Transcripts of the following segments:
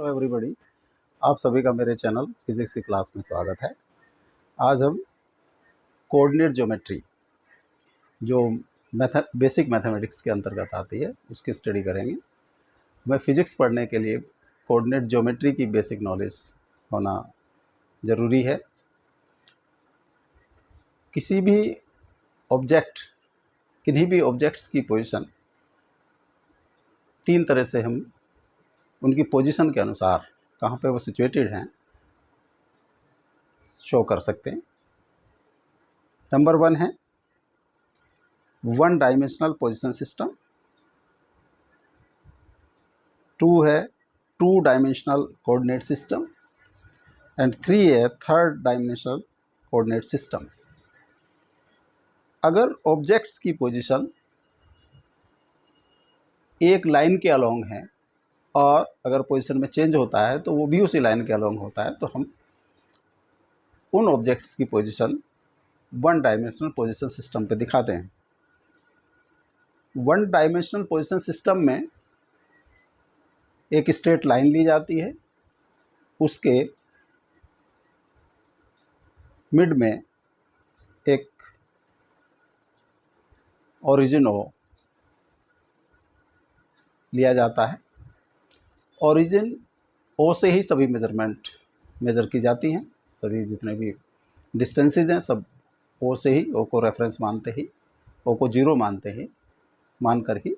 Hello everybody, आप सभी का मेरे चैनल फिजिक्स की क्लास में स्वागत है। आज हम कोऑर्डिनेट ज्योमेट्री जो बेसिक मैथमेटिक्स के अंतर्गत आती है उसकी स्टडी करेंगे। मैं फिजिक्स पढ़ने के लिए कोऑर्डिनेट ज्योमेट्री की बेसिक नॉलेज होना ज़रूरी है। किसी भी ऑब्जेक्ट किन्हीं भी ऑब्जेक्ट्स की पोजीशन तीन तरह से हम उनकी पोजीशन के अनुसार कहाँ पे वो सिचुएटेड हैं शो कर सकते हैं। नंबर 1 है वन डायमेंशनल पोजीशन सिस्टम, 2 है two dimensional coordinate system and 3 है थर्ड डायमेंशनल कोऑर्डिनेट सिस्टम। अगर ऑब्जेक्ट्स की पोजीशन एक लाइन के अलोंग है और अगर पोजीशन में चेंज होता है तो वो भी उसी लाइन के अलोंग होता है, तो हम उन ऑब्जेक्ट्स की position one dimensional position system पे दिखाते हैं। वन डायमेंशनल पोजीशन सिस्टम में एक स्ट्रेट लाइन ली जाती है, उसके मिड में एक ओरिजिन ओ लिया जाता है। ओरिजिन ओ से ही सभी मेजर की जाती हैं। सभी जितने भी डिस्टेंसेज हैं सब ओ से ही, ओ को रेफरेंस मानते ही, ओ को जीरो मानकर ही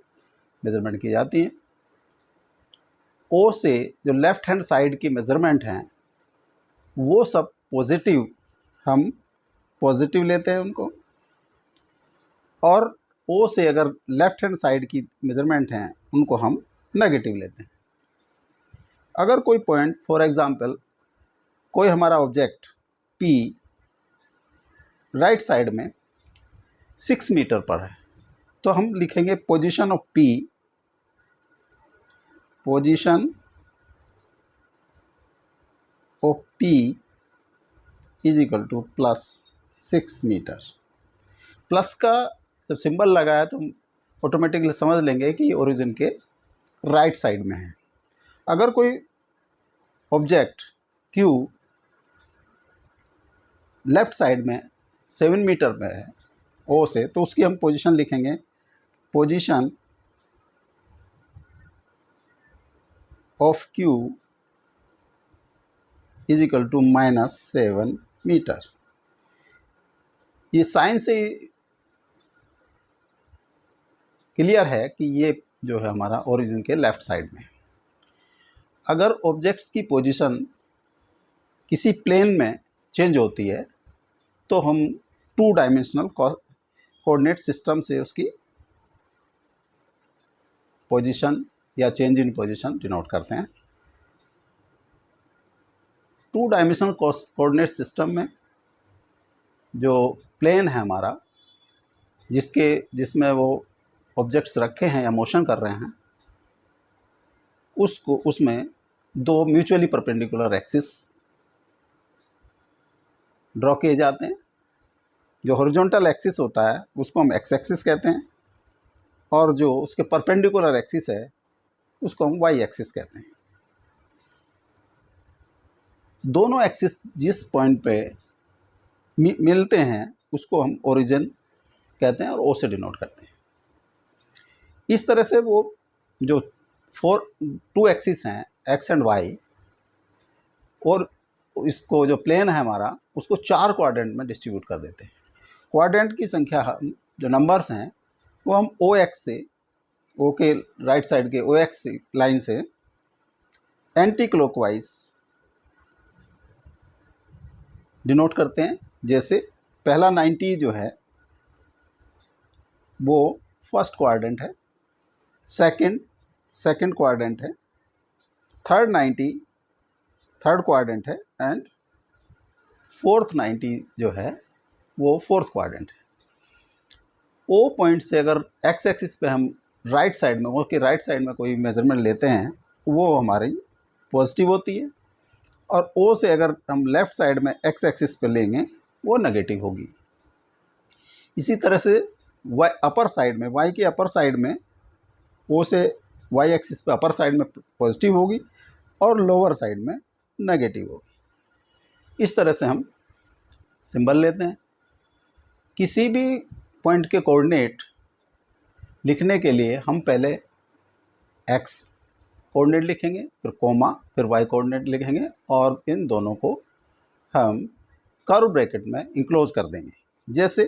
मेजरमेंट की जाती हैं। ओ से जो लेफ्ट हैंड साइड की मेजरमेंट हैं वो सब पॉजिटिव, हम पॉजिटिव लेते हैं उनको, और ओ से अगर लेफ्ट हैंड साइड की मेजरमेंट हैं उनको हम नेगेटिव लेते हैं। अगर कोई पॉइंट, फॉर एग्जांपल कोई हमारा ऑब्जेक्ट पी राइट साइड में 6 मीटर पर है, तो हम लिखेंगे position of P, position of P is equal to +6 meter. Plus का जब सिंबल लगा है तो हम ऑटोमेटिकली समझ लेंगे कि ओरिजिन के राइट साइड में है। अगर कोई ऑब्जेक्ट क्यू लेफ्ट साइड में 7 मीटर में है ओ से, तो उसकी हम पोजीशन लिखेंगे position of Q is equal to -7 meter. ये साइन से क्लियर है कि ये जो है हमारा ओरिजिन के लेफ्ट साइड में। अगर ऑब्जेक्ट्स की पोजीशन किसी प्लेन में चेंज होती है तो हम टू डायमेंशनल कोऑर्डिनेट सिस्टम से उसकी पोजीशन या चेंज इन पोजीशन डिनोट करते हैं। टू डायमेंशनल कोऑर्डिनेट सिस्टम में जो प्लेन है हमारा, जिसमें वो ऑब्जेक्ट्स रखे हैं या मोशन कर रहे हैं, उसमें दो म्यूचुअली परपेंडिकुलर एक्सिस ड्रॉ किए जाते हैं। जो हॉरिजॉन्टल एक्सिस होता है उसको हम एक्स एक्सिस कहते हैं, और जो उसके परपेंडिकुलर एक्सिस है उसको हम वाई एक्सिस कहते हैं। दोनों एक्सिस जिस पॉइंट पे मिलते हैं उसको हम ओरिजिन कहते हैं और ओ से डिनोट करते हैं। इस तरह से वो जो टू एक्सिस हैं एक्स एंड वाई, और इसको जो प्लेन है हमारा उसको 4 क्वाड्रेंट में डिस्ट्रीब्यूट कर देते हैं। क्वाड्रेंट की संख्या, हम जो नंबर्स हैं वो हम ओ एक्स से, ओ के राइट साइड के ओ एक्स लाइन से एंटी क्लॉकवाइज डिनोट करते हैं। जैसे पहला 90 जो है वो फर्स्ट क्वाड्रेंट है, सेकंड क्वाड्रेंट है, थर्ड 90 थर्ड क्वाड्रेंट है, एंड फोर्थ 90 जो है वो फोर्थ क्वाड्रेंट है। ओ पॉइंट से अगर एक्स एक्सिस पे हम राइट साइड में, ओ के राइट साइड में कोई मेजरमेंट लेते हैं वो हमारी पॉजिटिव होती है, और ओ से अगर हम लेफ़्ट साइड में एक्स एक्सिस पे लेंगे वो नेगेटिव होगी। इसी तरह से वाई अपर साइड में, वाई के अपर साइड में ओ से वाई एक्सिस पे अपर साइड में पॉजिटिव होगी, और लोअर साइड में नेगेटिव होगी। इस तरह से हम सिंबल लेते हैं। किसी भी पॉइंट के कोऑर्डिनेट लिखने के लिए हम पहले एक्स कोऑर्डिनेट लिखेंगे, फिर कोमा, फिर वाई कोऑर्डिनेट लिखेंगे और इन दोनों को हम कर्व ब्रैकेट में इंक्लोज कर देंगे। जैसे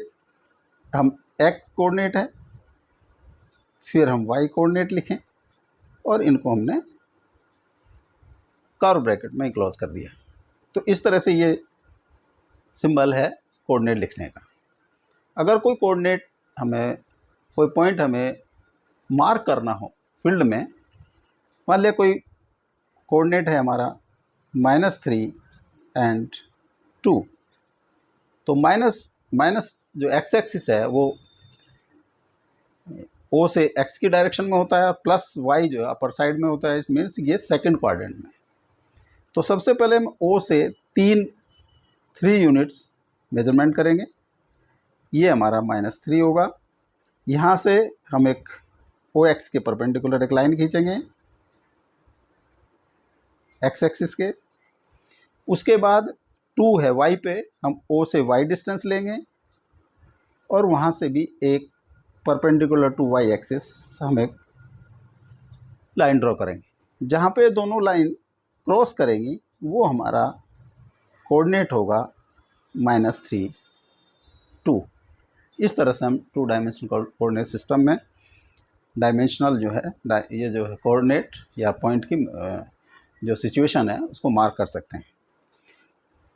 हम एक्स कोऑर्डिनेट है, फिर हम वाई कोऑर्डिनेट लिखें और इनको हमने कर्व ब्रैकेट में इंक्लोज कर दिया। तो इस तरह से ये सिंबल है कोऑर्डिनेट लिखने का। अगर कोई कोऑर्डिनेट हमें, कोई पॉइंट हमें मार्क करना हो फील्ड में, मान लिया कोई कोऑर्डिनेट है हमारा -3 एंड 2, तो माइनस जो एक्स एक्सिस है वो ओ से एक्स की डायरेक्शन में होता है और प्लस वाई जो है अपर साइड में होता है। इट मीन्स ये सेकंड क्वाड्रेंट में। तो सबसे पहले हम ओ से 3 यूनिट्स मेजरमेंट करेंगे। ये हमारा -3 होगा। यहाँ से हम एक ओ एक्स के परपेंडिकुलर एक लाइन खींचेंगे एक्स एक्सिस के। उसके बाद 2 है वाई पे, हम ओ से वाई डिस्टेंस लेंगे और वहाँ से भी एक परपेंडिकुलर टू वाई एक्सिस हम एक लाइन ड्रॉ करेंगे। जहाँ पे दोनों लाइन क्रॉस करेंगी वो हमारा कोऑर्डिनेट होगा -3, 2। इस तरह से हम 2 डायमेंशनल कोऑर्डिनेट सिस्टम में डायमेंशनल जो है ये जो है कोऑर्डिनेट या पॉइंट की जो सिचुएशन है उसको मार्क कर सकते हैं।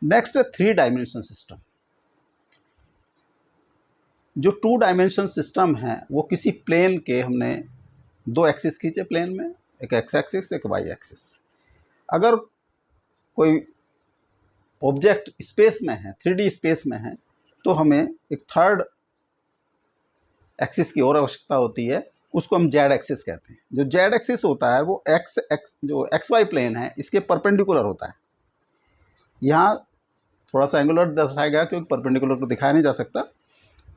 नेक्स्ट है 3 डायमेंशन सिस्टम। जो 2 डायमेंशन सिस्टम है वो किसी प्लेन के हमने 2 एक्सिस खींचे प्लेन में, एक एक्स एक्सिस एक वाई एक्सिस। अगर कोई ऑब्जेक्ट स्पेस में है, 3D स्पेस में है, तो हमें एक थर्ड एक्सिस की और आवश्यकता होती है, उसको हम जेड एक्सिस कहते हैं। जो जेड एक्सिस होता है वो जो एक्स वाई प्लेन है इसके परपेंडिकुलर होता है। यहाँ थोड़ा सा एंगुलर दर्शाया गया क्योंकि परपेंडिकुलर को दिखाया नहीं जा सकता।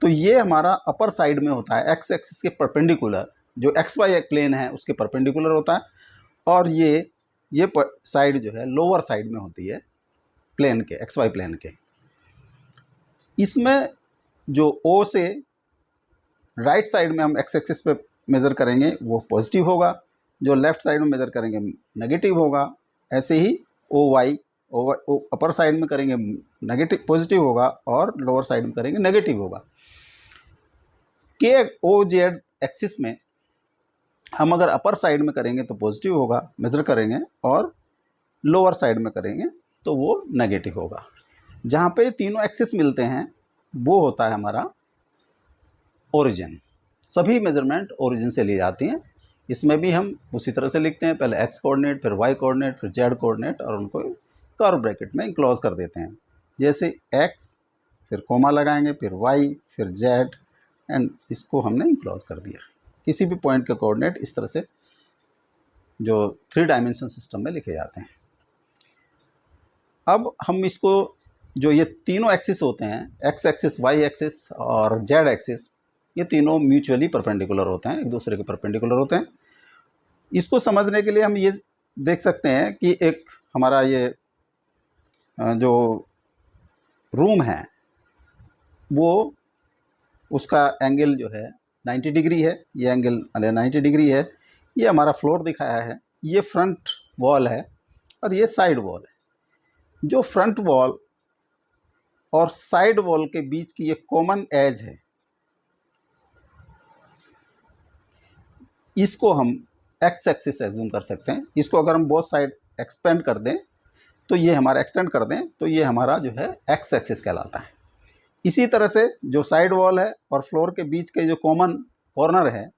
तो ये हमारा अपर साइड में होता है एक्स एक्सिस के परपेंडिकुलर, जो एक्स वाई प्लेन है उसके परपेंडिकुलर होता है। और ये साइड जो है लोअर साइड में होती है प्लेन के, एक्स वाई प्लेन के। इसमें जो ओ से राइट साइड में हम एक्स एक्सिस पे मेज़र करेंगे वो पॉजिटिव होगा, जो लेफ्ट साइड में मेज़र करेंगे नेगेटिव होगा। ऐसे ही ओ वाई अपर साइड में करेंगे नेगेटिव पॉजिटिव होगा और लोअर साइड में करेंगे नेगेटिव होगा। के ओ जेड एक्सिस में हम अगर अपर साइड में करेंगे तो पॉजिटिव होगा मेज़र करेंगे, और लोअर साइड में करेंगे तो वो नेगेटिव होगा। जहाँ पे तीनों एक्सिस मिलते हैं वो होता है हमारा ओरिजिन। सभी मेजरमेंट ओरिजिन से ली जाती हैं। इसमें भी हम उसी तरह से लिखते हैं, पहले एक्स कोऑर्डिनेट, फिर वाई कोऑर्डिनेट, फिर जेड कोऑर्डिनेट, और उनको कर्व ब्रैकेट में क्लोज कर देते हैं। जैसे एक्स, फिर कोमा लगाएंगे, फिर वाई, फिर जेड, एंड इसको हमने क्लोज कर दिया। किसी भी पॉइंट के कोऑर्डिनेट इस तरह से जो 3 डायमेंशन सिस्टम में लिखे जाते हैं। अब हम इसको, जो ये तीनों एक्सिस होते हैं, एक्स एक्सिस, वाई एक्सिस और जेड एक्सिस, ये तीनों म्यूचुअली परपेंडिकुलर होते हैं, एक दूसरे के परपेंडिकुलर होते हैं। इसको समझने के लिए हम ये देख सकते हैं कि एक हमारा ये जो रूम है वो, उसका एंगल जो है 90 डिग्री है। ये एंगल 90 डिग्री है। ये हमारा फ्लोर दिखाया है, ये फ्रंट वॉल है और ये साइड वॉल है। जो फ्रंट वॉल और साइड वॉल के बीच की ये कॉमन एज है, इसको हम एक्स एक्सिस एज्यूम कर सकते हैं। इसको अगर हम बोथ साइड एक्सपेंड कर दें तो ये हमारा एक्सटेंड कर दें तो ये हमारा जो है एक्स एक्सिस कहलाता है। इसी तरह से जो साइड वॉल है और फ्लोर के बीच के जो कॉमन कॉर्नर है,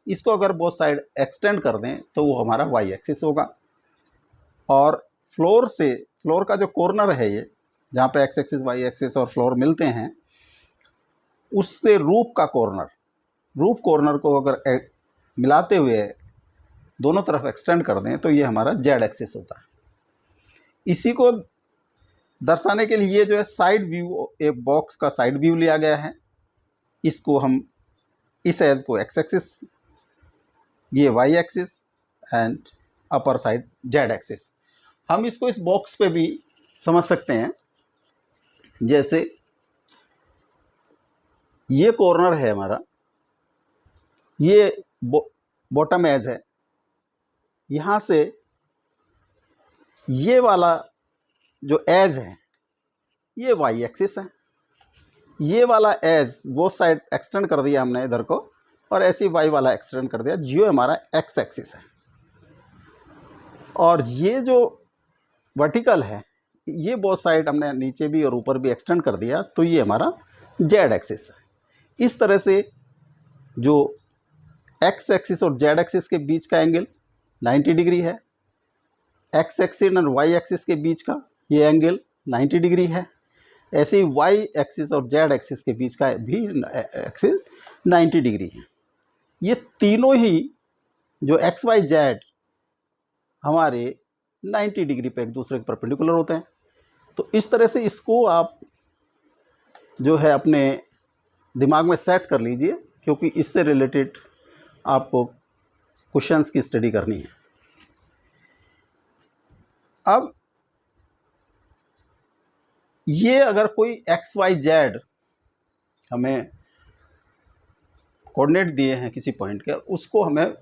इसको अगर बोथ साइड एक्सटेंड कर दें तो वो हमारा वाई एक्सिस होगा। और फ्लोर का जो कॉर्नर है, ये जहाँ पे एक्स एक्सिस, वाई एक्सिस और फ्लोर मिलते हैं, उससे रूफ कॉर्नर को अगर मिलाते हुए दोनों तरफ एक्सटेंड कर दें तो ये हमारा जेड एक्सिस होता है। इसी को दर्शाने के लिए जो है साइड व्यू, एक बॉक्स का साइड व्यू लिया गया है। इसको हम इस एज को एक्स एक्सिस, ये y axis and upper side z axis. हम इसको इस बॉक्स पे भी समझ सकते हैं। जैसे ये कॉर्नर है हमारा, ये बॉटम एज है, यहाँ से ये वाला जो एज है ये वाई एक्सिस है, ये वाला एज वो साइड एक्सटेंड कर दिया हमने इधर को, और ऐसे ही वाई वाला एक्सटेंड कर दिया, जो हमारा एक्स एक्सिस है। और ये जो वर्टिकल है ये बोथ साइड हमने नीचे भी और ऊपर भी एक्सटेंड कर दिया, तो ये हमारा जेड एक्सिस है। इस तरह से जो एक्स एक्सिस और जेड एक्सिस के बीच का एंगल 90 डिग्री है, एक्स एक्सिस और वाई एक्सिस के बीच का ये एंगल 90 डिग्री है, ऐसे ही वाई एक्सिस और जेड एक्सिस के बीच का भी एक्सिस 90 डिग्री है। ये तीनों ही जो एक्स वाई जेड हमारे 90 डिग्री पे एक दूसरे के परपेंडिकुलर होते हैं। तो इस तरह से इसको आप जो है अपने दिमाग में सेट कर लीजिए, क्योंकि इससे रिलेटेड आपको क्वेश्चंस की स्टडी करनी है। अब ये अगर कोई एक्स वाई जेड हमें कोऑर्डिनेट दिए हैं किसी पॉइंट के, उसको हमें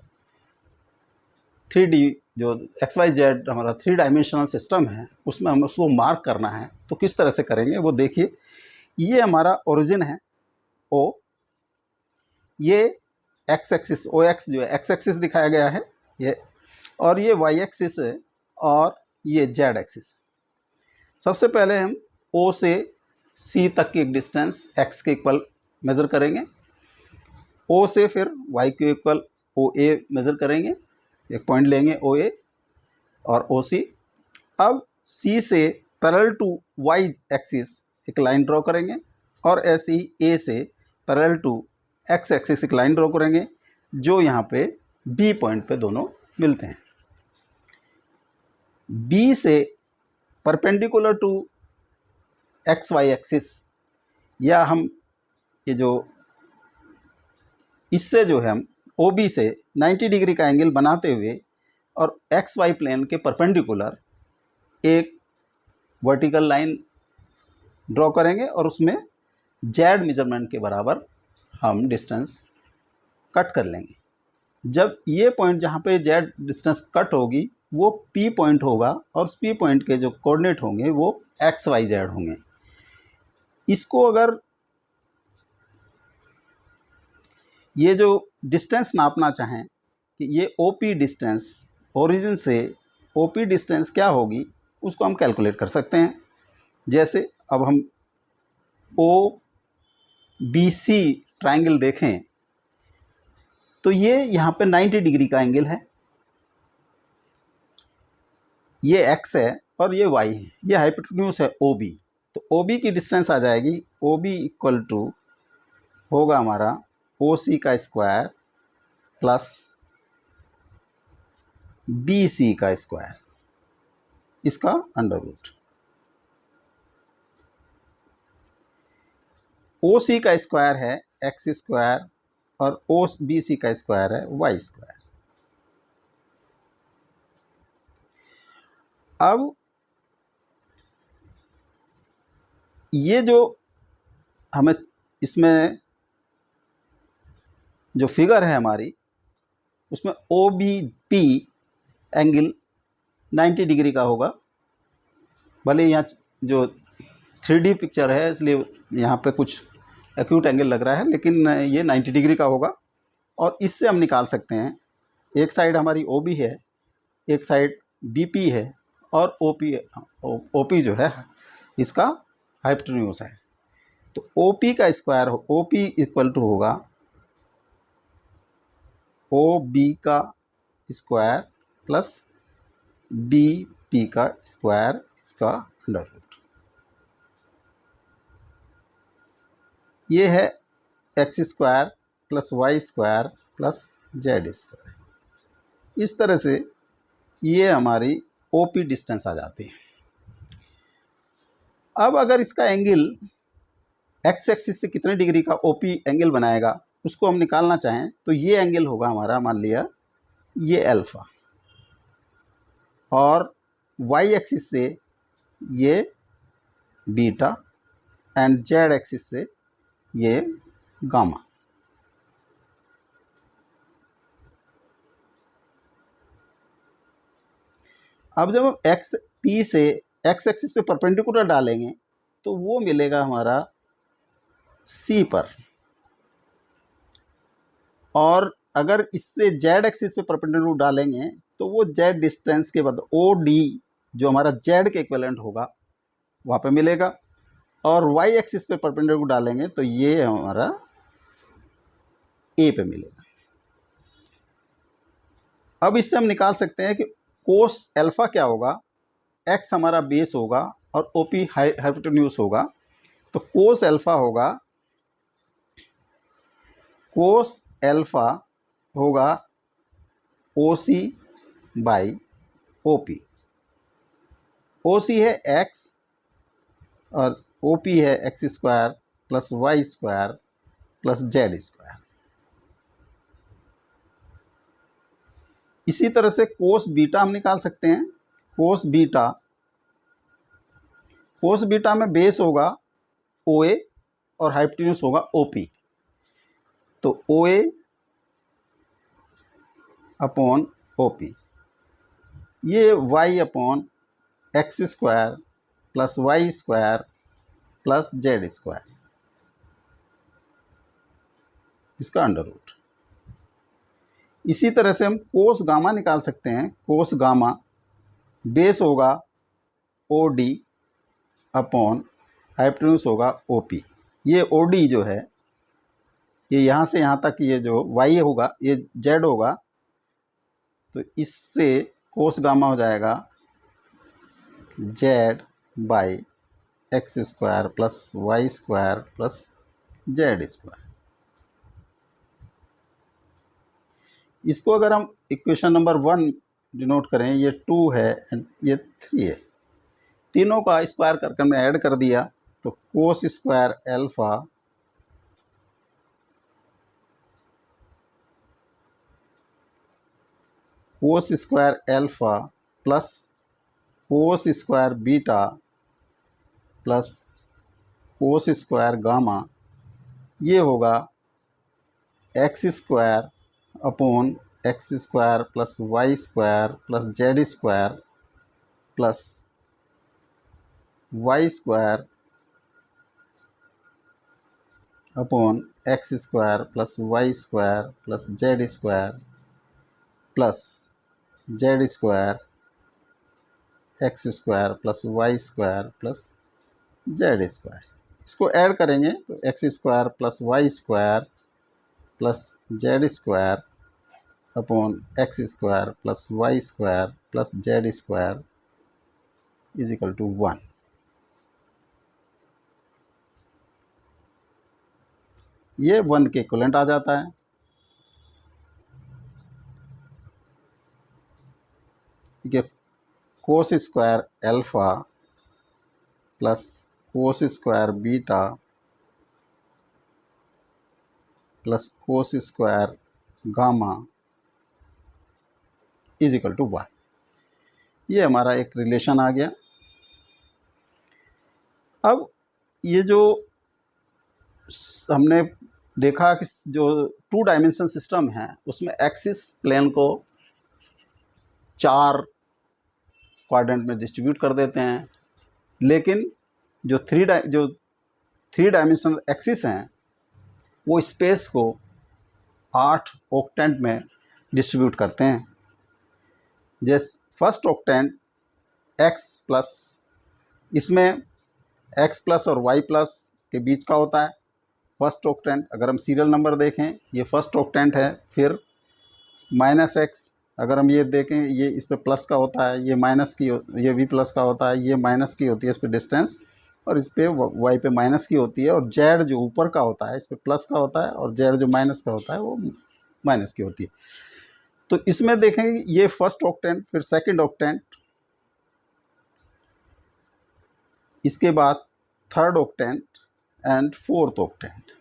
3D जो एक्स वाई जेड हमारा 3 डायमेंशनल सिस्टम है उसमें हमें उसको मार्क करना है। तो किस तरह से करेंगे वो देखिए। ये हमारा ओरिजिन है ओ, ये एक्स एक्सिस ओ एक्स जो है एक्स एक्सिस दिखाया गया है ये, और ये वाई एक्सिस है, और ये जेड एक्सिस। सबसे पहले हम ओ से सी तक की एक डिस्टेंस एक्स के इक्वल मेज़र करेंगे, ओ से फिर वाई के इक्वल ओ ए मेज़र करेंगे, एक पॉइंट लेंगे ओ ए और ओ सी। अब सी से पैरेलल टू वाई एक्सिस एक लाइन ड्रॉ करेंगे, और ऐसे ही ए से पैरेलल टू एक्स एक्सिस एक लाइन ड्रॉ करेंगे, जो यहाँ पे बी पॉइंट पे दोनों मिलते हैं। बी से perpendicular to x y axis, या हम ये जो इससे जो है हम ओ बी से 90 डिग्री का एंगल बनाते हुए और एक्स वाई प्लेन के परपेंडिकुलर एक वर्टिकल लाइन ड्रॉ करेंगे, और उसमें जेड मेजरमेंट के बराबर हम डिस्टेंस कट कर लेंगे। जब ये पॉइंट जहाँ पे जेड डिस्टेंस कट होगी वो पी पॉइंट होगा, और उस पी पॉइंट के जो कोऑर्डिनेट होंगे वो एक्स वाई जेड होंगे। इसको अगर ये जो डिस्टेंस नापना चाहें कि ये ओ पी डिस्टेंस ओरिजिन से ओ पी डिस्टेंस क्या होगी, उसको हम कैलकुलेट कर सकते हैं। जैसे अब हम ओ बी सी ट्राइंगल देखें तो ये यहाँ पे 90 डिग्री का एंगल है, ये एक्स है और ये वाई है, ये हाइपोटेन्यूज है ओ बी। तो ओ बी की डिस्टेंस आ जाएगी ओ बी इक्वल टू होगा हमारा ओ सी का स्क्वायर प्लस बी सी का स्क्वायर, इसका अंडर रूट। ओ सी का स्क्वायर है एक्स स्क्वायर, और ओ बी सी का स्क्वायर है वाई स्क्वायर। अब ये जो हमें इसमें जो फिगर है हमारी, उसमें O B P angle 90 degree का होगा। भले यहाँ जो 3D पिक्चर है इसलिए यहाँ पे कुछ एक्यूट एंगल लग रहा है, लेकिन ये 90 डिग्री का होगा। और इससे हम निकाल सकते हैं, एक साइड हमारी ओ बी है, एक साइड बी पी है, और ओ पी जो है इसका हाइपोटेन्यूज है। तो ओ पी का square O P equal to होगा ओ बी का स्क्वायर प्लस बी पी का स्क्वायर, इसका अंडर रूट। ये है x square plus Y square plus z square. इस तरह से ये हमारी ओ पी डिस्टेंस आ जाती है। अब अगर इसका एंगल एक्स एक्सिस से कितने डिग्री का ओ पी एंगल बनाएगा उसको हम निकालना चाहें, तो ये एंगल होगा हमारा, मान लिया ये अल्फ़ा, और वाई एक्सिस से ये बीटा एंड जेड एक्सिस से ये गामा। अब जब हम एक्स पी से एक्स एक्सिस पे परपेंडिकुलर डालेंगे तो वो मिलेगा हमारा सी पर, और अगर इससे जेड एक्सिस पे परपेंडिकुलर डालेंगे तो वो जेड डिस्टेंस के बाद ओ डी जो हमारा जेड के इक्विवेलेंट होगा वहाँ पे मिलेगा, और वाई एक्सिस पे परपेंडिकुलर डालेंगे तो ये हमारा ए पे मिलेगा। अब इससे हम निकाल सकते हैं कि कोस अल्फा क्या होगा, एक्स हमारा बेस होगा और ओपी हाइपोटेन्यूज होगा, तो कोस अल्फा होगा, कोस अल्फा होगा ओ सी बाई ओ पी। ओ सी है एक्स और ओ पी है x square plus Y square plus z square. इसी तरह से कोस बीटा हम निकाल सकते हैं। कोस बीटा में बेस होगा ओ ए और हाइपोटेन्यूज होगा ओ पी, तो O A upon O P, ये y upon x square plus Y square plus z square, इसका अंडर रूट। इसी तरह से हम कोस गामा निकाल सकते हैं। कोस गामा बेस होगा ओ डी अपॉन हाइपोटेन्यूज होगा ओ पी। ये ओ डी जो है ये यहाँ से यहाँ तक, ये जो वाई होगा ये जेड होगा, तो इससे कोस गामा हो जाएगा z by x square plus Y square plus z square. इसको अगर हम इक्वेशन नंबर 1 डिनोट करें, ये 2 है एंड ये 3 है, तीनों का स्क्वायर करके हमने ऐड कर दिया तो cos square alpha cos square alpha plus cos square beta plus cos square gamma, ये होगा x square upon x square plus Y square plus z square plus Y square upon x square plus Y square plus z square plus z square x square plus Y square plus z square. इसको add करेंगे तो x square plus Y square plus z square upon x square plus Y square plus z square is equal to 1। ये 1 के equivalent आ जाता है। ठीक है, cos square alpha plus cos square beta plus cos square gamma is equal to 1। ये हमारा एक relation आ गया। अब ये जो हमने देखा कि जो 2 डायमेंशन सिस्टम है उसमें एक्सिस प्लेन को 4 क्वाड्रेंट में डिस्ट्रीब्यूट कर देते हैं, लेकिन जो थ्री डायमेंशनल एक्सिस हैं वो स्पेस को 8 ऑक्टेंट में डिस्ट्रीब्यूट करते हैं। जैसे फर्स्ट ऑक्टेंट एक्स प्लस, इसमें एक्स प्लस और वाई प्लस के बीच का होता है फर्स्ट ऑक्टेंट। अगर हम सीरियल नंबर देखें ये फर्स्ट ऑक्टेंट है, फिर माइनस एक्स, अगर हम ये देखें ये इस पर प्लस का होता है, ये माइनस की, ये भी प्लस का होता है, ये माइनस की होती है इस पर डिस्टेंस, और इस पर वाई पे माइनस की होती है, और जेड जो ऊपर का होता है इस पर प्लस का होता है, और जेड जो माइनस का होता है वो माइनस की होती है। तो इसमें देखेंगे ये फर्स्ट ऑक्टेंट, फिर सेकंड ऑक्टेंट, इसके बाद third octant and fourth octant.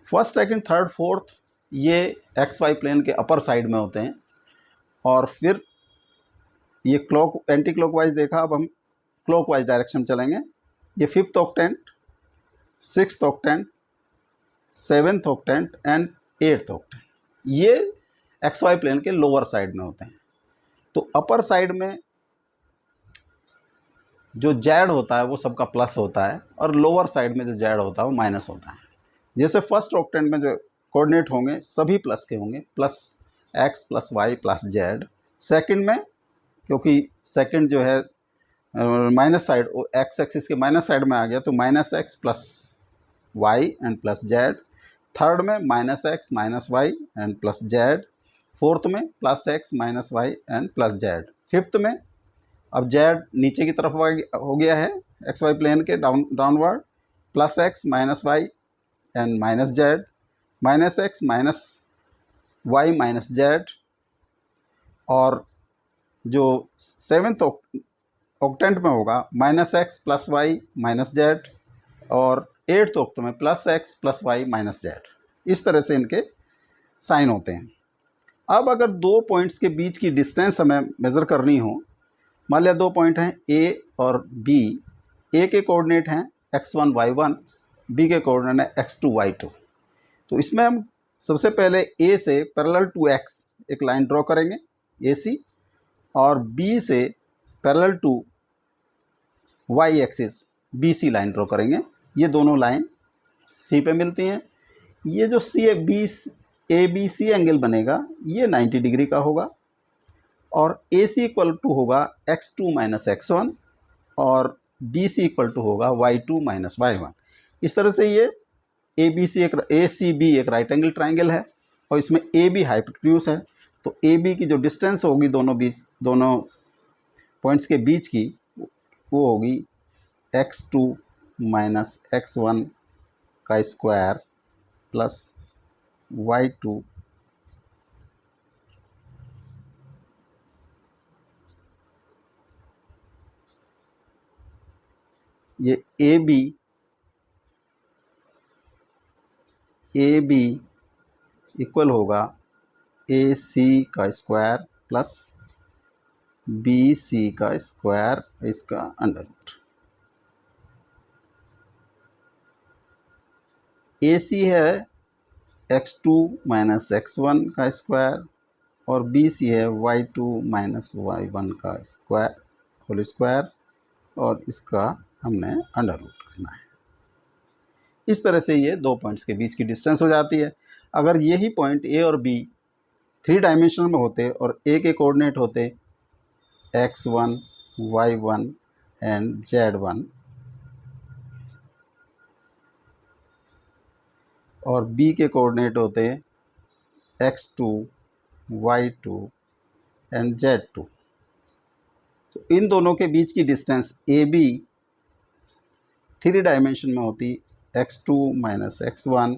First second third fourth ये एक्स वाई प्लेन के अपर साइड में होते हैं, और फिर ये एंटी क्लॉकवाइज देखा, अब हम क्लॉकवाइज डायरेक्शन चलेंगे। ये 5th octant, 6th octant, 7th octant and 8th octant, ये XY प्लेन के लोअर साइड में होते हैं। तो अपर साइड में जो जेड होता है वो सबका प्लस होता है, और लोअर साइड में जो जेड होता है वो माइनस होता है। जैसे फर्स्ट ऑक्टेंट में जो कोऑर्डिनेट होंगे सभी प्लस के होंगे, plus x plus Y plus Z. Second में, क्योंकि सेकंड जो है माइनस साइड, एक्स एक्सिस के माइनस साइड में आ गया, तो minus x plus Y and plus Z. Third में minus x minus Y and plus Z. Fourth में plus X minus Y and plus Z. Fifth में अब जेड नीचे की तरफ हो गया है एक्स वाई प्लेन के downward, plus X minus Y and minus z, minus x minus y minus z. और जो 7th ऑक्टेंट में होगा minus x plus y minus z, और 8th ऑक्टेंट में plus x plus y minus z. इस तरह से इनके साइन होते हैं। अब अगर दो पॉइंट्स के बीच की डिस्टेंस हमें मेज़र करनी हो, मान लिया दो पॉइंट हैं ए और बी, ए के कोऑर्डिनेट हैं x1 y1, बी के कोऑर्डिनेट हैं x2 y2। तो इसमें हम सबसे पहले ए से पैरेलल टू x एक लाइन ड्रॉ करेंगे AC, और बी से parallel to y axis BC line draw करेंगे। ये दोनों लाइन C पे मिलती हैं। ये जो ABC एंगल बनेगा ये 90 डिग्री का होगा, और AC इक्वल टू होगा x2 माइनस x1, और BC इक्वल टू होगा y2 माइनस y1। इस तरह से ये ACB एक राइट एंगल ट्राइंगल है, और इसमें AB हाइपोटेन्यूज है। तो AB की जो डिस्टेंस होगी दोनों पॉइंट्स के बीच की, वो होगी x2 माइनस x1 का स्क्वायर प्लस y2 ये AB इक्वल होगा AC का स्क्वायर प्लस BC का स्क्वायर, इसका अंडर रूट। AC है x2 माइनस x1 का स्क्वायर, और BC है y2 माइनस y1 का स्क्वायर होल स्क्वायर, और इसका हमने अंडर रूट करना है। इस तरह से ये दो पॉइंट्स के बीच की डिस्टेंस हो जाती है। अगर यही पॉइंट A और B 3 डायमेंशनल में होते और A के कोऑर्डिनेट होते x1 y1 एंड z1, और B के कोऑर्डिनेट होते x2 y2 एंड z2, तो इन दोनों के बीच की डिस्टेंस AB 3 डायमेंशन में होती x2 माइनस x1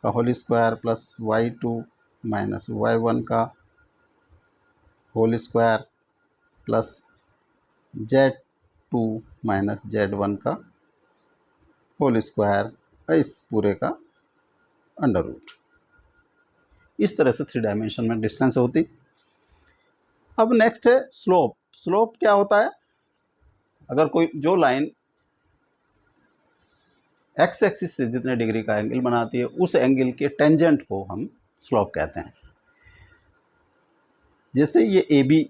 का whole square plus y2 minus y1 का whole square plus z2 minus z1 का होल स्क्वायर, इस पूरे का अंडर रूट। इस तरह से 3 डायमेंशन में डिस्टेंस होती। अब नेक्स्ट है स्लोप। स्लोप क्या होता है? अगर कोई जो लाइन एक्स एक्सिस से जितने डिग्री का एंगल बनाती है उस एंगल के टेंजेंट को हम स्लोप कहते हैं। जैसे ये AB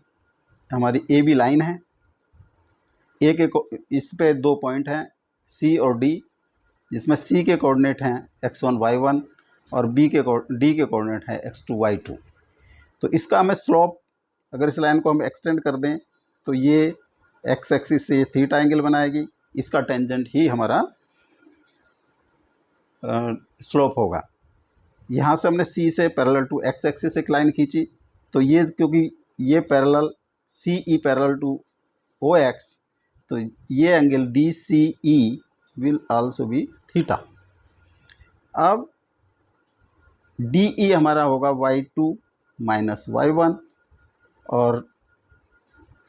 हमारी AB लाइन है, ए के इस पे दो पॉइंट हैं C और D, जिसमें C के कोऑर्डिनेट हैं x1 y1, और D के कोऑर्डिनेट है x2 y2। तो इसका हमें स्लोप, अगर इस लाइन को हम एक्सटेंड कर दें तो ये एक्स एक्सिस से थीटा एंगल बनाएगी, इसका टेंजेंट ही हमारा स्लोप होगा। यहाँ से हमने C से पैरेलल टू एक्स एक्सिस एक लाइन खींची, तो ये क्योंकि ये parallel CE parallel to OX, तो ये angle DCE will also be theta. अब DE हमारा होगा y2 माइनस y1, और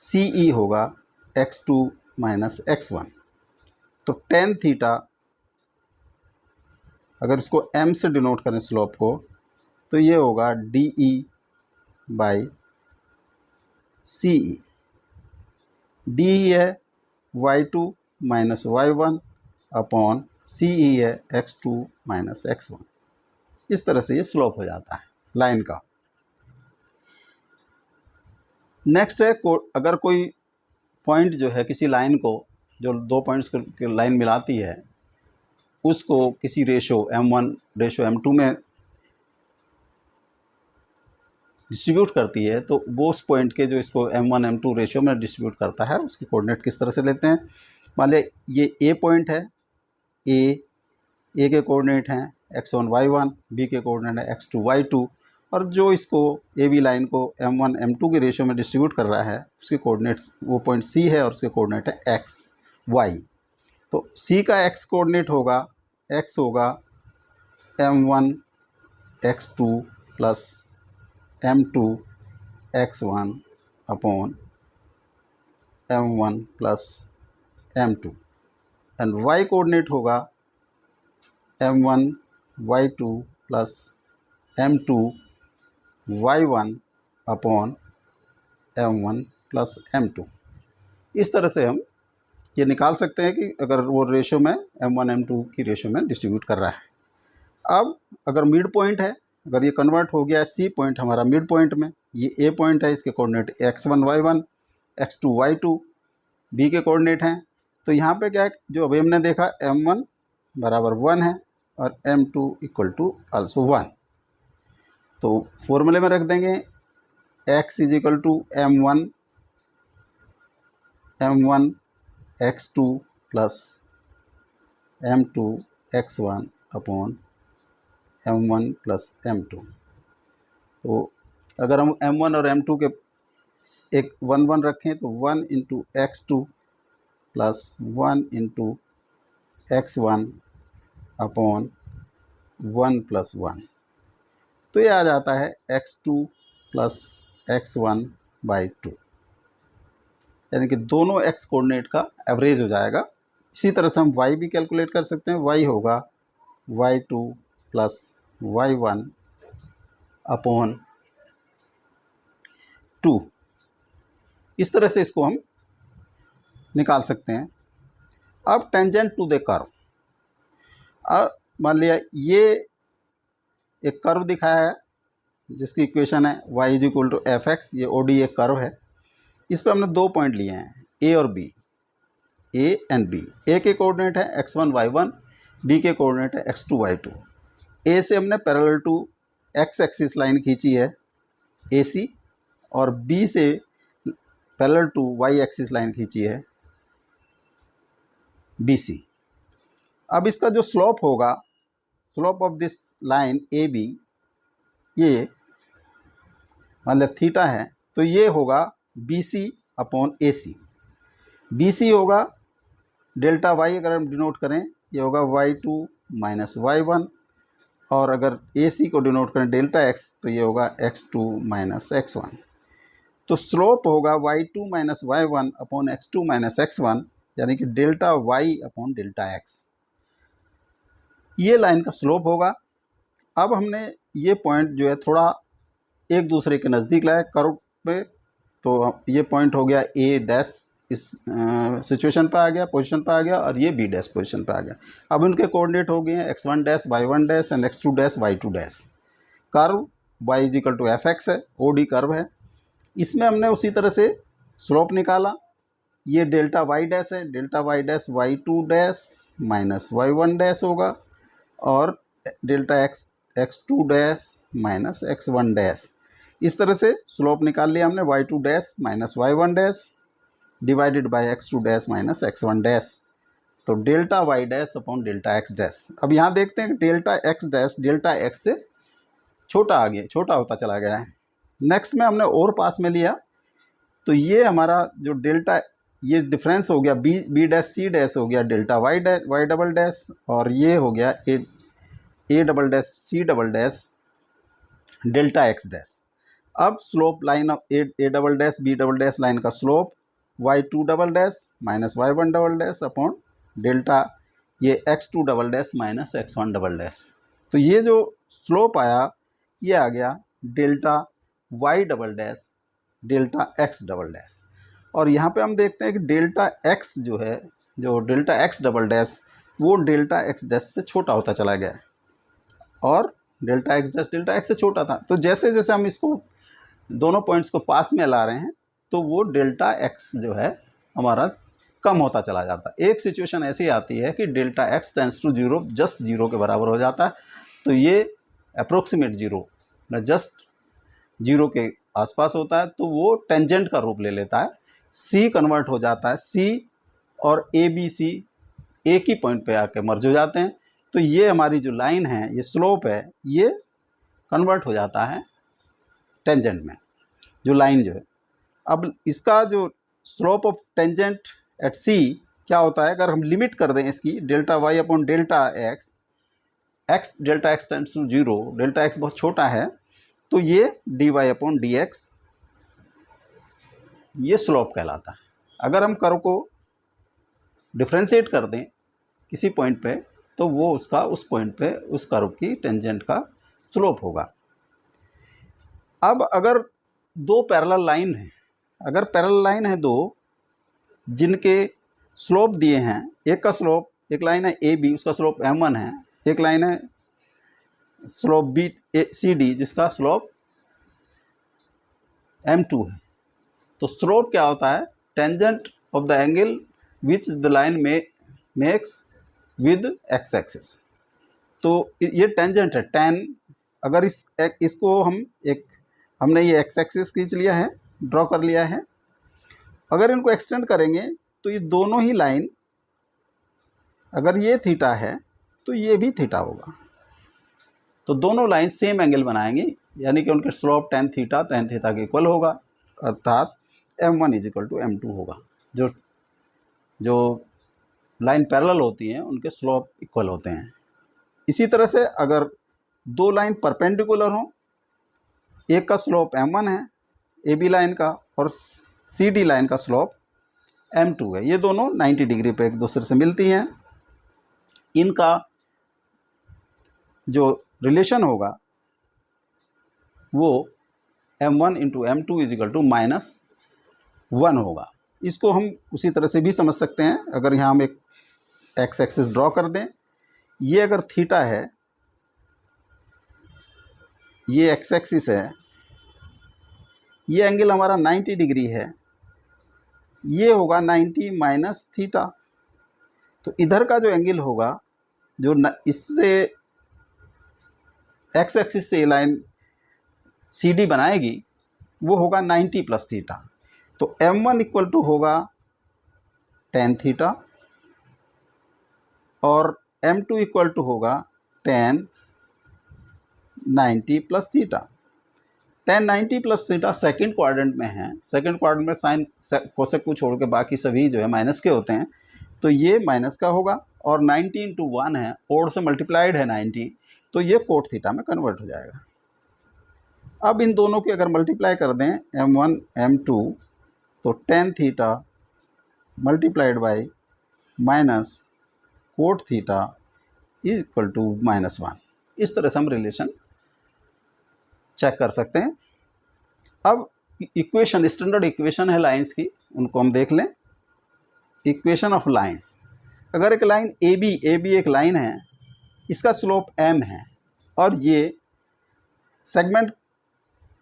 CE होगा x2 माइनस x1। तो टेन थीटा, अगर इसको m से डिनोट करें स्लोप को, तो ये होगा DE बाई CE। डी ही है y2 माइनस y1 अपॉन सी ही है x2 माइनस x1। इस तरह से ये स्लोप हो जाता है लाइन का। नेक्स्ट है अगर कोई पॉइंट जो है किसी लाइन को, जो दो पॉइंट्स की लाइन मिलाती है, उसको किसी रेशो m1 रेशो m2 में डिस्ट्रीब्यूट करती है, तो वो उस पॉइंट के जो इसको m1 m2 रेशो में डिस्ट्रीब्यूट करता है उसके कोऑर्डिनेट किस तरह से लेते हैं। मान लिया ये ए पॉइंट है, ए के कोऑर्डिनेट हैं x1 y1, बी के कोऑर्डिनेट है x2 y2, और जो इसको ए बी लाइन को m1 m2 के रेशो में डिस्ट्रीब्यूट कर रहा है उसके कोऑर्डिनेट्स, वो पॉइंट सी है और उसके कोऑर्डिनेट है x y। तो सी का x कोऑर्डिनेट होगा, x होगा m1 x2 plus m2 x1 upon m1 plus m2, and y coordinate होगा m1 y2 plus m2 y1 upon m1 plus m2। इस तरह से हम ये निकाल सकते हैं कि अगर वो रेशो में m1 m2 की रेशो में डिस्ट्रीब्यूट कर रहा है। अब अगर मिड पॉइंट है, अगर ये कन्वर्ट हो गया है सी पॉइंट हमारा मिड पॉइंट में, ये ए पॉइंट है, इसके coordinate x1 y1 x2 y2 B के कोऑर्डिनेट हैं, तो यहाँ पे क्या है, जो अभी हमने देखा m1 बराबर 1 है और m2 इक्वल टू आल्सो 1, तो फॉर्मूले में रख देंगे x is equal to m1 x2 plus m2 x1 upon m1 plus m2। तो अगर हम m1 और m2 के एक 1 रखें तो 1 into x2 plus 1 into x1 upon 1 plus 1, तो ये आ जाता है x2 प्लस x1 बाई 2, यानी कि दोनों x कोऑर्डिनेट का एवरेज हो जाएगा। इसी तरह से हम y भी कैलकुलेट कर सकते हैं, y होगा y2 प्लस y1 अपॉन 2। इस तरह से इसको हम निकाल सकते हैं। अब टेंजेंट टू द कर्व, अब मान लिया ये एक कर्व दिखाया है जिसकी इक्वेशन है y is equal to f x, ये OD एक कर्व है। इस पर हमने दो पॉइंट लिए हैं ए और बी, ए एंड बी। ए के कोऑर्डिनेट है x1 y1, बी के कोऑर्डिनेट है x2 y2। ए से हमने parallel to x axis line खींची है AC, और बी से parallel to y axis line खींची है BC। अब इसका जो स्लोप होगा, slope of this line AB, ये मान लिया थीटा है, तो ये होगा BC अपॉन AC। BC होगा डेल्टा y, अगर हम डिनोट करें ये होगा y2 माइनस y1, और अगर AC को डिनोट करें डेल्टा x तो ये होगा x2 माइनस x1। तो स्लोप होगा y2 minus y1 upon x2 minus x1, यानी कि delta y upon delta x, ये लाइन का स्लोप होगा। अब हमने ये पॉइंट जो है थोड़ा एक दूसरे के नज़दीक लाया कर्व पे, तो ये पॉइंट हो गया A डैश, इस सिचुएशन पे आ गया, पोजीशन पे आ गया, और ये B डैश पोजीशन पे आ गया। अब उनके कोऑर्डिनेट हो गए हैं x1 dash y1 dash and x2 dash y2 dash. Curve y is equal to f x है, OD कर्व है। इसमें हमने उसी तरह से स्लोप निकाला, ये डेल्टा y डैश है, delta y dash y2 dash minus y1 dash होगा, और delta x2 dash minus x1 dash. इस तरह से स्लोप निकाल लिया हमने, y2 dash minus y1 dash divided by x2 dash minus x1 dash, तो delta y dash upon delta x dash. अब यहाँ देखते हैं कि delta x dash delta x से छोटा आ गया, छोटा होता चला गया है। नेक्स्ट में हमने और पास में लिया, तो ये हमारा जो डेल्टा, ये डिफरेंस हो गया b डैश c डैश हो गया डेल्टा y डबल डैश, और ये हो गया a double dash c double dash delta x dash. अब slope line of A double dash B double dash line का slope y2 double dash minus y1 double dash upon delta ये x2 double dash minus x1 double dash. तो ये जो slope आया ये आ गया delta y double dash delta x double dash, और यहाँ पे हम देखते हैं कि डेल्टा एक्स जो है, जो डेल्टा एक्स डबल डैश, वो डेल्टा एक्स डैश से छोटा होता चला गया है और delta x dash delta x से छोटा था। तो जैसे जैसे हम इसको दोनों पॉइंट्स को पास में ला रहे हैं तो वो डेल्टा एक्स जो है हमारा कम होता चला जाता है। एक सिचुएशन ऐसी आती है कि delta x tends to zero, just zero के बराबर हो जाता है, तो ये अप्रोक्सीमेट जीरो ना जस्ट जीरो के आसपास होता है, तो वो टेंजेंट का रूप ले लेता है। सी कन्वर्ट हो जाता है, सी और ए बी सी एक ही पॉइंट पे आके मर्ज हो जाते हैं, तो ये हमारी जो लाइन है, ये स्लोप है, ये कन्वर्ट हो जाता है टेंजेंट में, जो लाइन जो है। अब इसका जो slope of tangent at C क्या होता है, अगर हम लिमिट कर दें इसकी delta Y upon delta X, X delta x tends to zero, delta X बहुत छोटा है, तो ये D Y upon D X ये स्लोप कहलाता है। अगर हम कर्व को डिफ्रेंशिएट कर दें किसी पॉइंट पे, तो वो उसका उस पॉइंट पे उस कर्व की टेंजेंट का स्लोप होगा। अब अगर दो पैरेलल लाइन है, अगर पैरेलल लाइन है दो जिनके स्लोप दिए हैं, एक का स्लोप, एक लाइन है ए बी, उसका स्लोप m1 है, एक लाइन है स्लोप बी सी डी जिसका स्लोप m2 है, तो स्लोप क्या होता है, tangent of the angle which the line makes with x axis. तो ये टेंजेंट है tan। अगर इसको हमने ये एक्स एक्सिस खींच लिया है, ड्रॉ कर लिया है, अगर इनको एक्सटेंड करेंगे तो ये दोनों ही लाइन, अगर ये थीटा है तो ये भी थीटा होगा, तो दोनों लाइन सेम एंगल बनाएंगे, यानी कि उनके स्लोप tan थीटा के इक्वल होगा, अर्थात m1 = m2 होगा। जो लाइन पैरेलल होती हैं उनके स्लोप इक्वल होते हैं। इसी तरह से अगर दो लाइन परपेंडिकुलर हों, एक का स्लोप m1 है ए बी लाइन का और सी डी लाइन का स्लोप m2 है, ये दोनों 90 डिग्री पे एक दूसरे से मिलती हैं, इनका जो रिलेशन होगा वो m1 × m2 = -1 होगा। इसको हम उसी तरह से भी समझ सकते हैं, अगर यहाँ हम एक एक्स एक्सिस ड्रॉ कर दें, ये अगर थीटा है, ये एक्स एक्सिस है, ये एंगल हमारा 90 डिग्री है, ये होगा 90 माइनस थीटा, तो इधर का जो एंगल होगा जो इससे एक्स एक्सिस से लाइन सी डी बनाएगी वो होगा 90 प्लस थीटा, तो m1 = होगा tan थीटा और m2 = होगा tan 90 plus theta. tan 90 plus theta second quadrant में है, सेकेंड क्वाड्रेंट में साइन कोसेक को छोड़ के बाकी सभी जो है माइनस के होते हैं, तो ये माइनस का होगा, और 90 × 1 है, ओड से मल्टीप्लाइड है 90, तो ये कोट थीटा में कन्वर्ट हो जाएगा। अब इन दोनों की अगर मल्टीप्लाई कर दें m1 m2, तो tan theta multiplied by minus cot theta = -1। इस तरह से हम रिलेशन चेक कर सकते हैं। अब इक्वेशन, स्टैंडर्ड इक्वेशन है लाइंस की, उनको हम देख लें। इक्वेशन ऑफ लाइंस, अगर एक लाइन ए बी एक लाइन है, इसका स्लोप m है और ये segment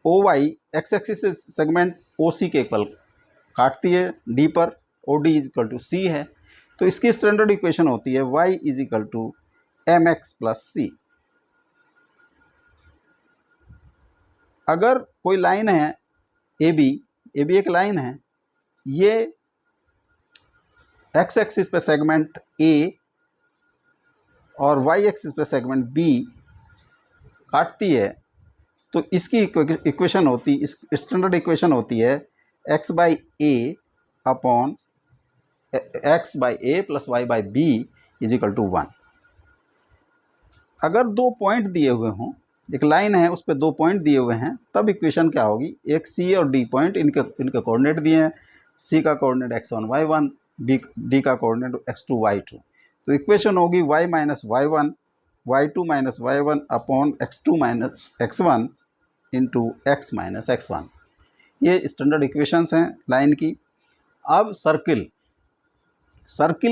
O Y X axis से सेगमेंट ओ सी के इक्वल काटती है डी पर, ओ डी = c है, तो इसकी स्टैंडर्ड इक्वेशन होती है y = mx + c। अगर कोई लाइन है ए बी एक लाइन है, ये एक्स एक्सिस पे सेगमेंट ए और वाई एक्सिस पे सेगमेंट बी काटती है, तो इसकी इक्वेशन होती, इस स्टैंडर्ड इक्वेशन होती है x/a अपॉन x/a + y/b = 1। अगर दो पॉइंट दिए हुए हों, एक लाइन है उस पर दो पॉइंट दिए हुए हैं, तब इक्वेशन क्या होगी, एक सी और डी पॉइंट, इनके कोऑर्डिनेट दिए हैं, सी का कोऑर्डिनेट x1 y1, डी का कोऑर्डिनेट x2 y2, तो इक्वेशन होगी y - y1 y2 - y1 upon x2 - x1 into x - x1। ये स्टैंडर्ड इक्वेशंस हैं लाइन की। अब सर्किल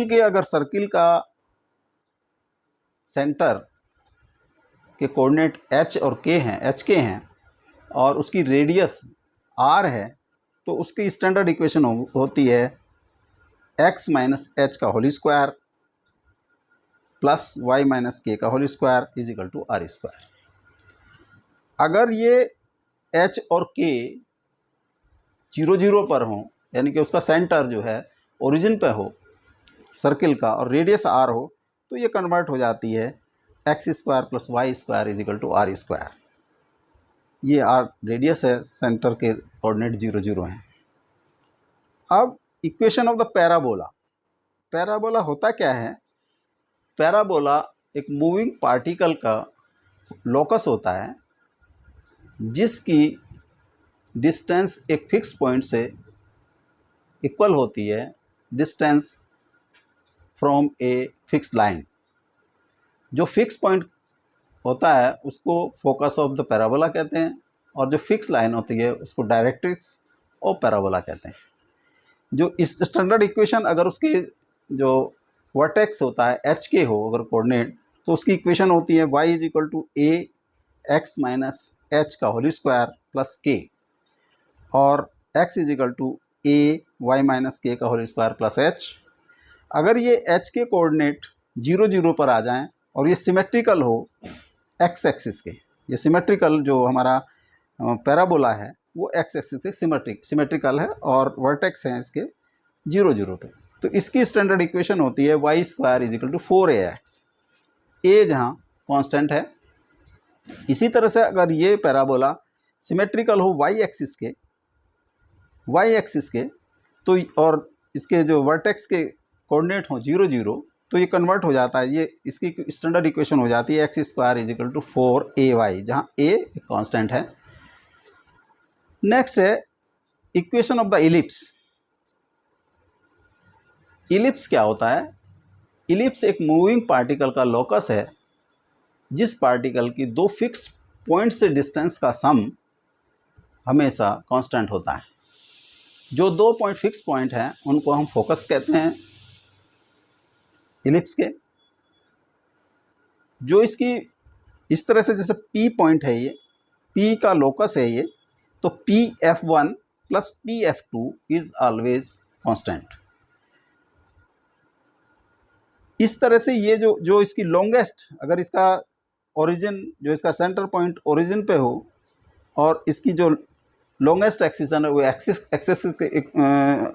के, अगर सर्किल का सेंटर के कोऑर्डिनेट h और k हैं, hk हैं, और उसकी रेडियस r है, तो उसकी स्टैंडर्ड इक्वेशन होती है x माइनस एच का whole square plus y minus K का whole square is equal to r square. अगर ये h और k 0 0 पर हों, यानी कि उसका सेंटर जो है ओरिजिन पे हो सर्किल का और रेडियस r हो, तो ये कन्वर्ट हो जाती है x square plus Y square is equal to R square. ये आर रेडियस है, सेंटर के कोऑर्डिनेट 0 0 हैं। अब equation of the parabola. Parabola होता क्या है? पैराबोला एक मूविंग पार्टिकल का लोकस होता है जिसकी डिस्टेंस एक फिक्स पॉइंट से इक्वल होती है distance from a fix line. जो फिक्स पॉइंट होता है उसको फोकस ऑफ द पैराबोला कहते हैं, और जो फिक्स लाइन होती है उसको डायरेक्ट्रिक्स ऑफ पैराबोला कहते हैं। जो इस स्टैंडर्ड इक्वेशन, अगर उसकी जो वर्टेक्स होता है एच के हो अगर कोऑर्डिनेट, तो उसकी इक्वेशन होती है y is equal to A X minus H का होल स्क्वायर प्लस के, और x is equal to A Y minus K का होल स्क्वायर प्लस एच। अगर ये h के कोऑर्डिनेट 0 0 पर आ जाएं और ये सिमेट्रिकल हो x एक्सिस के, ये सिमेट्रिकल जो हमारा पैराबोला है वो x एक्सिस से सिमेट्रिकल है और वर्टेक्स हैं इसके 0 0 पे, तो इसकी स्टैंडर्ड इक्वेशन होती है y square is equal to 4ax, a जहाँ कांस्टेंट है। इसी तरह से अगर ये पैराबोला सिमेट्रिकल हो y एक्सिस के तो, और इसके जो वर्टेक्स के कोऑर्डिनेट हो 0 0, तो ये कन्वर्ट हो जाता है, ये इसकी स्टैंडर्ड इक्वेशन हो जाती है x square is equal to 4ay, जहाँ a एक कांस्टेंट है। नेक्स्ट है equation of the ellipse. Ellipse क्या होता है? इलिप्स एक मूविंग पार्टिकल का लोकस है जिस पार्टिकल की दो फिक्स पॉइंट से डिस्टेंस का सम हमेशा कांस्टेंट होता है। जो दो पॉइंट फिक्स पॉइंट हैं उनको हम फोकस कहते हैं इलिप्स के। जो इसकी इस तरह से, जैसे P पॉइंट है, ये P का लोकस है ये, तो PF1 plus PF2 is always constant. इस तरह से ये जो इसकी लॉन्गेस्ट, अगर इसका ओरिजिन, जो इसका सेंटर पॉइंट ओरिजिन पे हो और इसकी जो लॉन्गेस्ट एक्सिस है वो एक्सिस के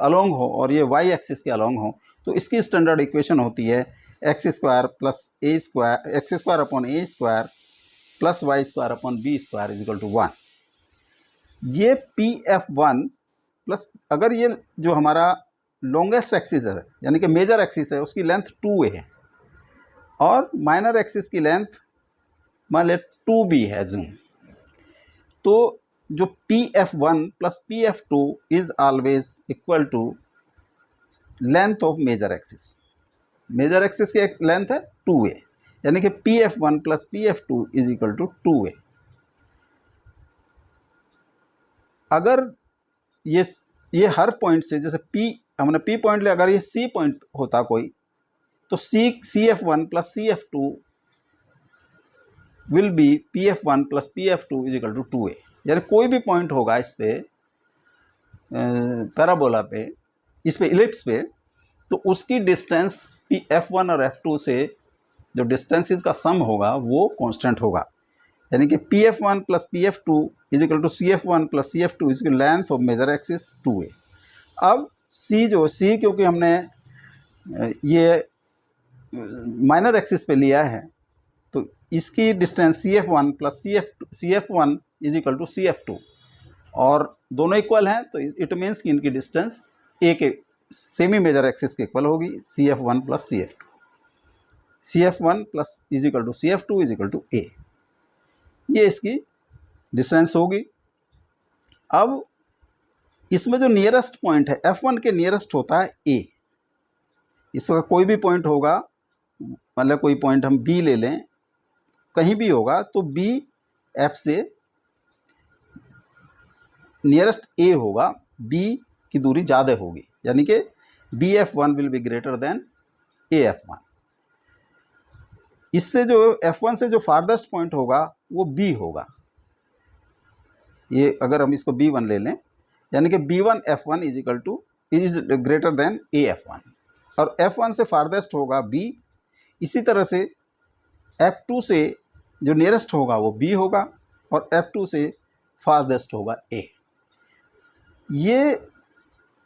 अलोंग हो और ये y एक्सिस के अलोंग हो, तो इसकी स्टैंडर्ड इक्वेशन होती है x square plus A square, x square upon A square plus Y square upon B square is equal to 1। ये PF1 प्लस, अगर ये जो हमारा लॉन्गेस्ट एक्सिस है यानी कि मेजर एक्सिस है उसकी लेंथ 2a है और माइनर एक्सिस की लेंथ मान ले 2b है जूम, तो जो PF1 plus PF2 is always equal to length of major axis. Major axis की लेंथ है 2a, यानी कि PF1 plus PF2 is equal to 2a। अगर ये हर पॉइंट से, जैसे P हमने P पॉइंट लिया, अगर ये C पॉइंट होता कोई, तो CF1 plus CF2 will be PF1 plus PF2 is equal to 2a। यानी कोई भी पॉइंट होगा इस पे पैराबोला पे, इस पे इलिप्स पे, तो उसकी डिस्टेंस F1 और F2 से जो डिस्टेंसेस का सम होगा वो कांस्टेंट होगा, यानी कि PF1 plus PF2 is equal to CF1 plus CF2 इसकी length of major axis 2a। अब C क्योंकि हमने ये माइनर एक्सिस पे लिया है, तो इसकी distance CF1 plus CF1 is equal to CF2, और दोनों इक्वल हैं, तो इट मीन्स कि इनकी डिस्टेंस ए के सेमी मेजर एक्सिस के इक्वल होगी, CF1 plus CF2। CF1 plus is equal to CF2 is equal to a, ये इसकी डिस्टेंस होगी। अब इसमें जो नियरेस्ट पॉइंट है F1 के नियरेस्ट होता है a। इसका कोई भी पॉइंट होगा, मतलब कोई पॉइंट हम B ले लें, कहीं भी होगा, तो B F से नियरेस्ट A होगा, B की दूरी ज़्यादा होगी, यानी कि BF1 will be greater than AF1। इससे जो F1 से जो फारदेस्ट पॉइंट होगा वो B होगा। ये अगर हम इसको B1 ले लें, यानी कि B1 F1 is greater than AF1, और F1 से फारदेस्ट होगा B। इसी तरह से F2 से जो नियरेस्ट होगा वो B होगा, और F2 से फारदेस्ट होगा A। ये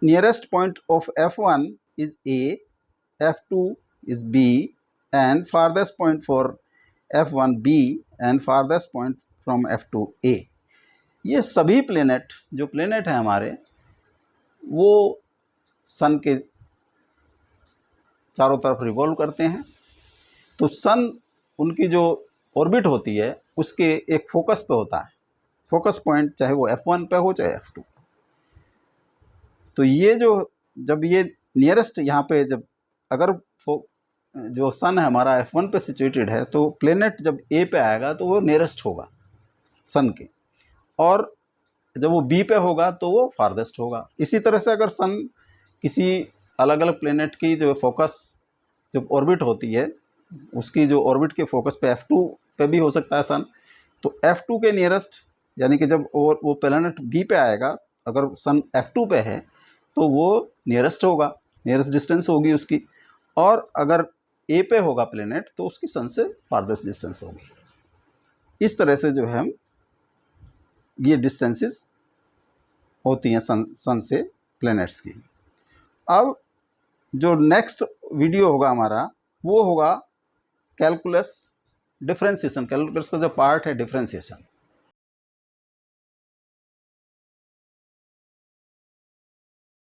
nearest point of F1 is A, F2 is B, and farthest point for F1 B, and farthest point from F2 A। ये सभी प्लेनेट जो प्लेनेट हैं हमारे, वो सन के चारों तरफ रिवॉल्व करते हैं। तो सन, उनकी जो ऑर्बिट होती है उसके एक फोकस पे होता है, फोकस पॉइंट, चाहे वो F1 पे हो चाहे F2। तो ये जब ये नियरेस्ट यहाँ पे, जब अगर जो सन है हमारा F1 पे सिचुएटेड है, तो प्लेनेट जब A पे आएगा तो वो नियरेस्ट होगा सन के, और जब वो B पे होगा तो वो फारदेस्ट होगा। इसी तरह से अगर सन किसी अलग अलग प्लेनेट की जो फोकस, जब ऑर्बिट होती है, उसकी जो ऑर्बिट के फोकस पे F2 पे भी हो सकता है सन, तो F2 के नियरेस्ट, यानी कि जब वो प्लेनेट B पे आएगा, अगर सन F2 पे है तो वो नियरेस्ट होगा, नियरेस्ट डिस्टेंस होगी उसकी, और अगर A पे होगा प्लेनेट तो उसकी सन से फारदेस्ट डिस्टेंस होगी। इस तरह से जो है हम ये डिस्टेंसेस होती हैं सन से प्लैनेट्स की। अब जो नेक्स्ट वीडियो होगा हमारा, वो होगा कैलकुलस डिफरेंशिएशन, कैलकुलस का जो पार्ट है डिफरेंशिएशन।